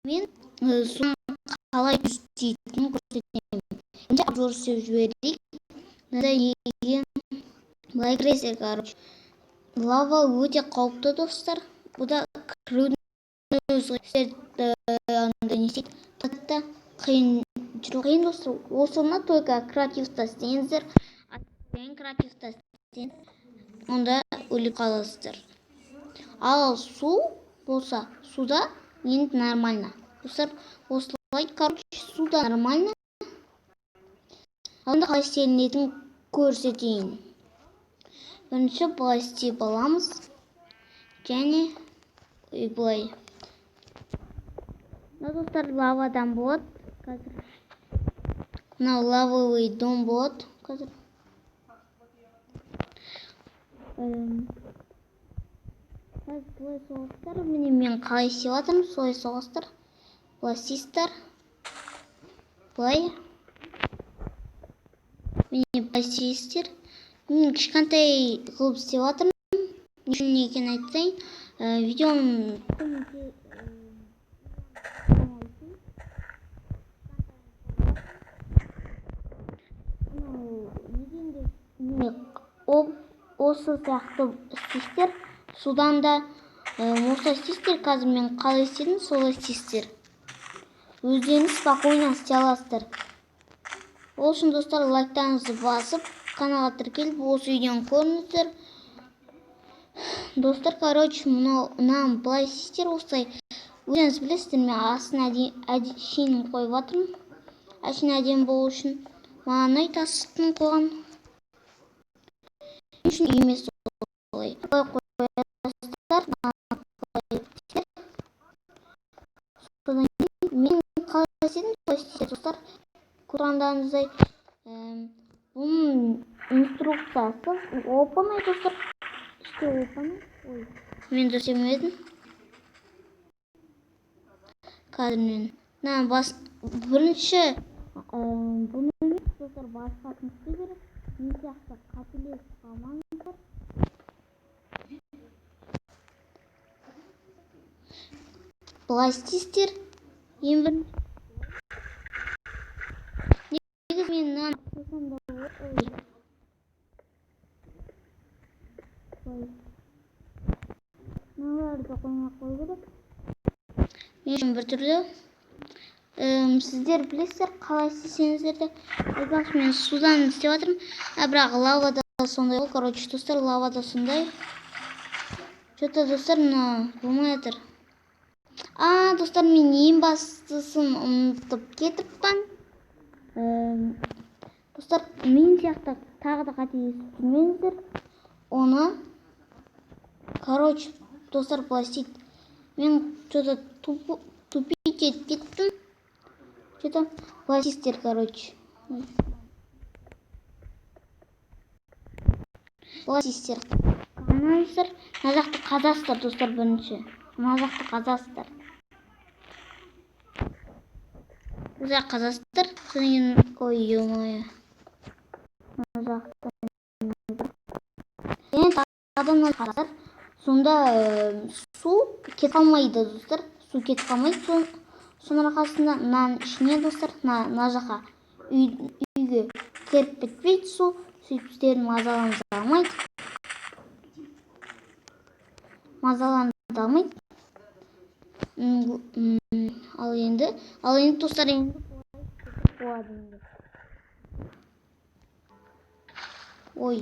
мен соны қалай істейтінін көрсетемін. Енді обзор істеп жіберейік. Былай кіресіздер, короче. Лава өте қауіпті, достар. Бұда кірудің өзі не істейді. Қатта қиын, достар. Осыны только креативта істеңіздер. Креативта істеңіздер. Онда өліп қаласыздар. Ал су болса, суда енді нормально. Достар, осылай, короче, суда нормально. Онда қалай істелінетінін көрсетейін. Бірінші былай істеп аламыз. Және былай. Достар, лавадан болады. Қазір. Мынау лавовый дом болады. Қазір. Былай соғыстар. Міне мен қалай істеп жатырмын. Солай соғыстар. Былай істейсіздер. Былай. Міне былай істейсіздер. Мен кішкентай қылып істеп жатырмын. Не үшін екенін айтайын. Видеоның осы сияқты істейсіздер. Судан да осы істейсіздер. Қазір мен қалай істедім, солай істейсіздер. Өздеріңіз спокойно істей аласыздар. Ол үшін, достар, лайктарыңызды басып, каналға тіркеліп, осы видеоны көріңіздер. Достар, короче, мынаны былай істейсіздер, осылай. Өздеріңіз білесіздер, мен астына әдешейін қойып жатырмын. Әшейін әдемі болу үшін. Маған тастын қойған. Үшін емес солай. Былай қойасыздар. Мен қалай істедім, солай істейсіздер, достар. Көрғандарыңыздай, бұның инструкциясы опаны, достар. İşte опаны. Мен де істемедім. Қазір мен. Бірінші бұны емес, достар, басқасын істей керек. Мен сияқты қателесіп қалмаңыздар. Былай істейсіздер. Ең бірінші. Негізі мен мынаны қойсам да болады. Мыналарды қоймай қою керек. Мен үшін біртүрлі. Сіздер білесіздер, қалай істесеңіздер де. Мен судан істеп жатырмын. Бірақ лавада сондай ол, короче, достар, лавада сондай. Что-то, достар, болмай жатыр. Достар, мен ең бастысын ұмытып кетіппін. Достар, мен сияқты тағы да қателесіп жүрмеңіздер. Оны, короче, достар, былай істейді. Мен что-то тупить етіп кеттім. Что-то былай істейсіздер, короче. Былай істейсіздер. Қанаңыздар. Мына жақты қазасыздар, достар, бірінші. Мына жақты қазасыздар. Мына жақты қазасыздар. Ой, ё-моё. Мына жақты. Адамнан қарасыздар. Сонда су кет қалмайды, достар. Су кет қалмайды. Соның арқасында мынаның ішіне, достар, мына жаққа үйге кіріп бітпейді су. Сөйтіп сіздердің мазаларыңызды алмайды. Мазаларыңызды алмайды. Ал енді, достар, болады. Ой.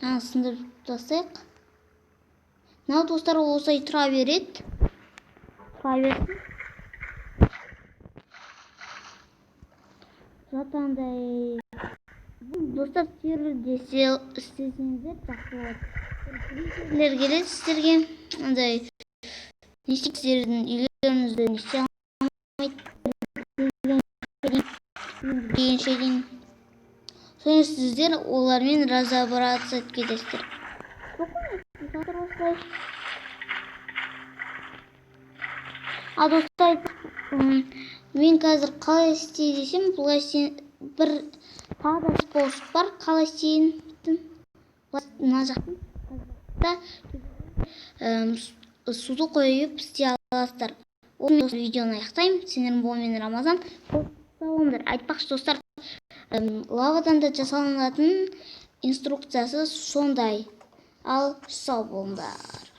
Сындырып тастайық. Мынау, достар, осылай тұра береді. Тұра берсін. Жатандай. Достар, сіздерде істесеңіздер жақсы болады. Сіздер келеді сіздерге. Андай. Не істейді сіздердің үйлеріңізді не істей алмайды. Дегенше дейін. Соны сіздер олармен разобраться етіп кетесіздер. Достар, мен қазір қалай істей десем, бұлай бір тағы да способ бар. Қалай істейін? Мына жақтың суды қойып істей аласыздар. Осы видеоны аяқтаймын. Сендердің бұл мен Рамазан. Сау болыңдар. Айтпақшы достар, лавадан да жасалынатын инструкциясы сондай. Ал сау болыңдар.